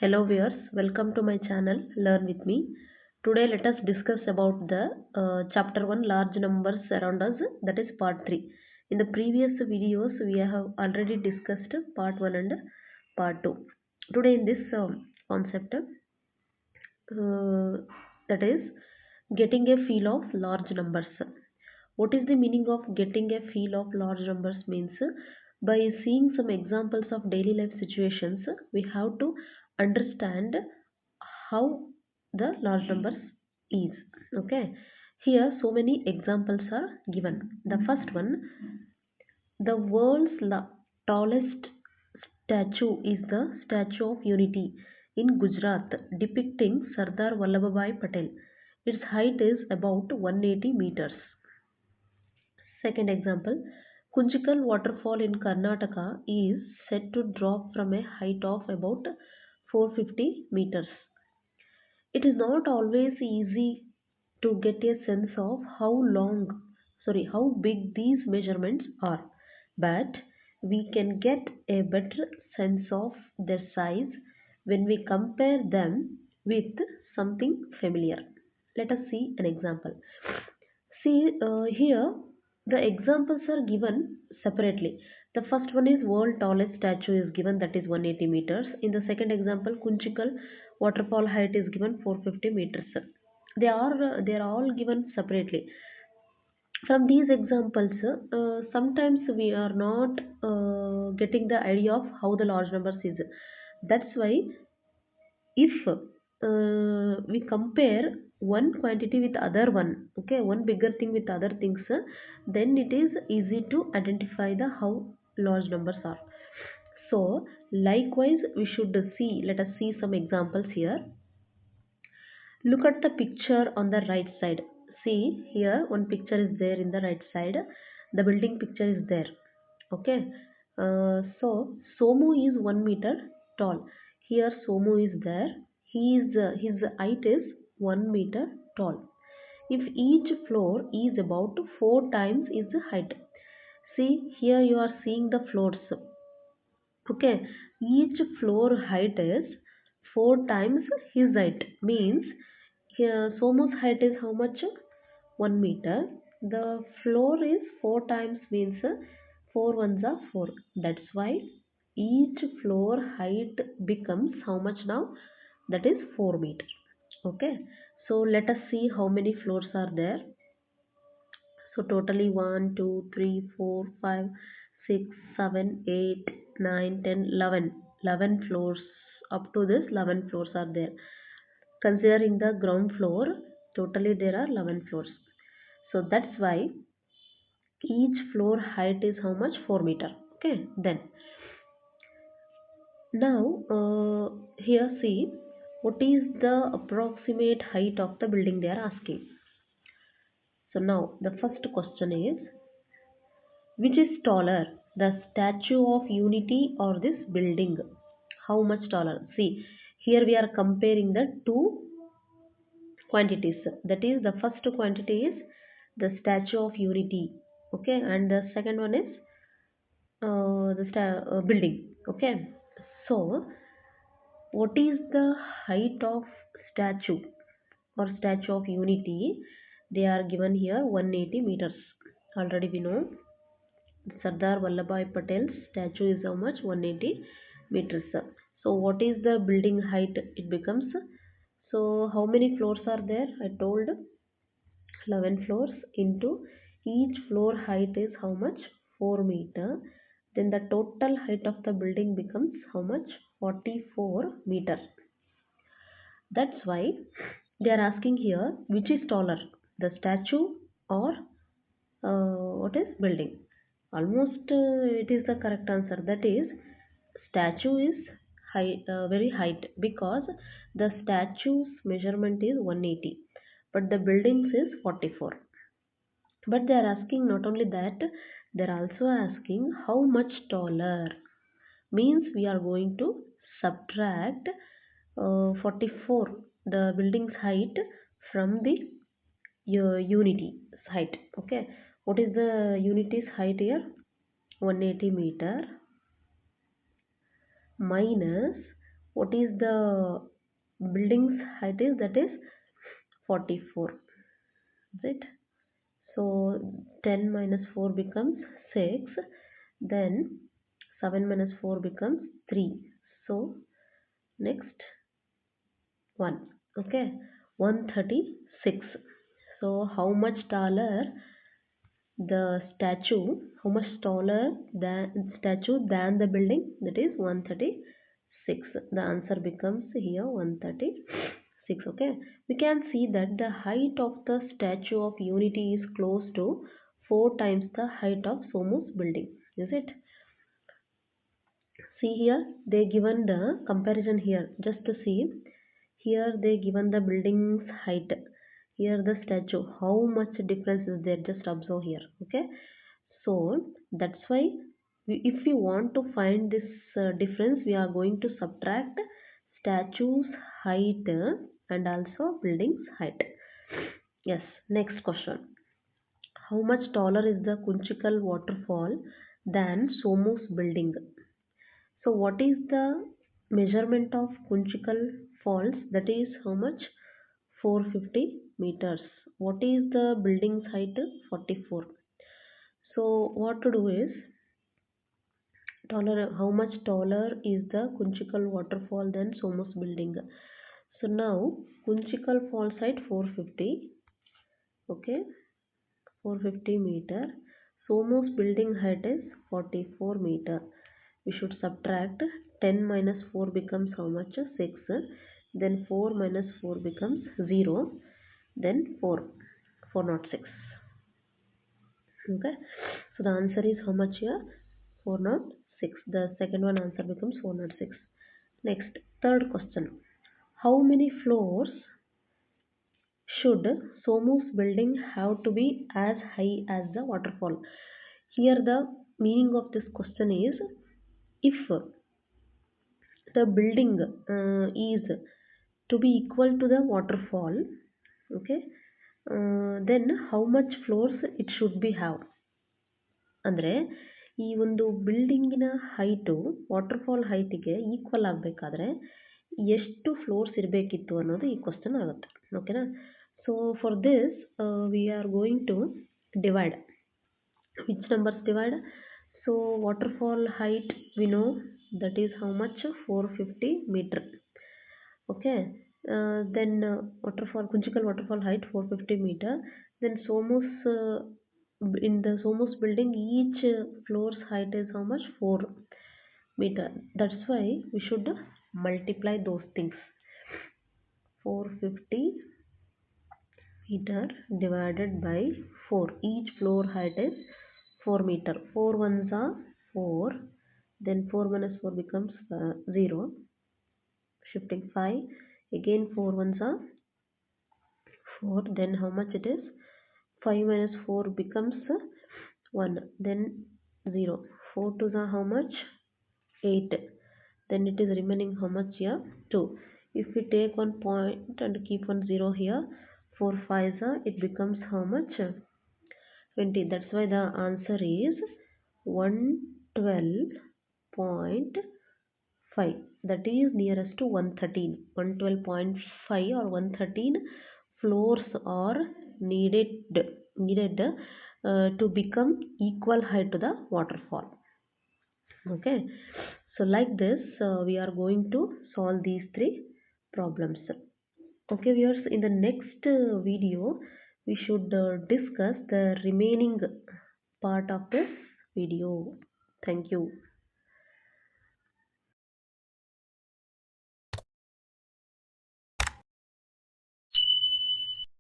Hello viewers, welcome to my channel Learn with me. Today let us discuss about the chapter 1 large numbers around us, that is part 3. In the previous videos we have already discussed part 1 and part 2. Today in this concept, that is getting a feel of large numbers. What is the meaning of getting a feel of large numbers means, by seeing some examples of daily life situations, we have to understand how the large numbers is. Okay, here so many examples are given. The first one, the world's tallest statue is the Statue of Unity in Gujarat, depicting Sardar Vallabhbhai Patel. Its height is about 180 meters. Second example, Kunchikal waterfall in Karnataka is said to drop from a height of about 450 meters. It is not always easy to get a sense of how big these measurements are, but we can get a better sense of their size when we compare them with something familiar. Let us see an example. See, here the examples are given separately. The first one is world tallest statue is given, that is 180 meters. In the second example, Kunchikal waterfall height is given 450 meters. They are all given separately. From these examples, sometimes we are not getting the idea of how the large numbers is. That's why if we compare one quantity with other one, okay, one bigger thing with other things, then it is easy to identify the how large numbers are. So likewise we should see, let us see some examples here. Look at the picture on the right side. See here, one picture is there in the right side, the building picture is there. Okay, so Somu is 1 meter tall. Here Somu is there. His height is 1 meter tall. If each floor is about 4 times his height, see here you are seeing the floors. Okay, each floor height is 4 times his height, means here Somu's height is how much? 1 meter. The floor is 4 times, means 4 ones are 4. That's why each floor height becomes how much now? That is 4 meter. Okay, so let us see how many floors are there. So totally 1, 2, 3, 4, 5, 6, 7, 8, 9, 10, 11. 11 floors. Up to this 11 floors are there. Considering the ground floor, totally there are 11 floors. So that's why each floor height is how much? 4 meter. Okay, then now here see what is the approximate height of the building they are asking. So now the first question is, which is taller, the Statue of Unity or this building? How much taller? See, here we are comparing the two quantities. That is, the first quantity is the Statue of Unity. Okay, and the second one is building. Okay, so what is the height of statue or Statue of Unity? They are given here 180 meters. Already we know Sardar Vallabhbhai Patel's statue is how much? 180 meters. So what is the building height? It becomes, so how many floors are there? I told 11 floors into each floor height is how much? 4 meter. Then the total height of the building becomes how much? 44 meters. That's why they are asking here, which is taller, the statue or what is building? Almost it is the correct answer. That is, statue is high, very height, because the statue's measurement is 180, but the buildings is 44. But they are asking not only that, they are also asking how much taller. Means we are going to subtract 44, the building's height, from the unity height. Okay, what is the unity's height here? 180 meter minus What is the building's height is, that is 44, is it? So 10 minus 4 becomes 6, then 7 minus 4 becomes 3. So next 1, okay, 136. So how much taller the statue, how much taller than statue than the building, that is 136. The answer becomes here 136. Okay, we can see that the height of the statue of unity is close to 4 times the height of Somu's building, is it? See here, they given the comparison here, just to see. Here they given the building's height, here the statue, how much difference is there, just observe here. Okay, so that's why if we want to find this difference, we are going to subtract statue's height and also building's height. Yes, next question. How much taller is the Kunchikal waterfall than Somu's building? So what is the measurement of Kunchikal falls? That is how much? 450 meters. What is the building's height? 44. So what to do is, taller, how much taller is the Kunchikal waterfall than Somu's building? So now Kunchikal falls height 450. Okay, 450 meter. Somu's building height is 44 meter. We should subtract 10 minus 4 becomes how much? 6. Then 4 minus 4 becomes 0. Then 4. 406. Okay. So the answer is how much here? 406. The second one answer becomes 406. Next, third question. How many floors should Somu's building have to be as high as the waterfall? Here the meaning of this question is, if the building is to be equal to the waterfall, okay, then how much floors it should be have. ಅಂದರೆ ಈ ಒಂದು ಬಿಲ್ಡಿಂಗಿನ height waterfall ಹೈಟಿಗೆ equal ಆಗಬೇಕಾದ್ರೆ ಎಷ್ಟು floors ಇರಬೇಕಿತ್ತು ಅನ್ನೋದು ಈ ಕ್ವಶನ್ ಆಗುತ್ತೆ. ಓಕೆನಾ? So for this we are going to divide. Which numbers divide? So waterfall height we know, that is how much? 450 meter. Okay, then waterfall, Kunchikal waterfall height 450 meter. Then Somus, in the Somus building, each floor's height is how much? 4 meter. That's why we should multiply those things. 450 meter divided by 4. Each floor height is 4 meter. 4 ones are 4. Then 4 minus 4 becomes 0. Shifting 5. Again 4 ones are 4. Then how much it is? 5 minus 4 becomes 1. Then 0. 4 twos are how much? 8. Then it is remaining how much here? 2. If we take one point and keep one 0 here, 4 5s are, it becomes how much? 20. That's why the answer is 112.5. That is nearest to 113. 112.5 or 113 floors are needed to become equal height to the waterfall. Okay, so like this we are going to solve these three problems. Okay viewers, in the next video we should discuss the remaining part of this video. Thank you.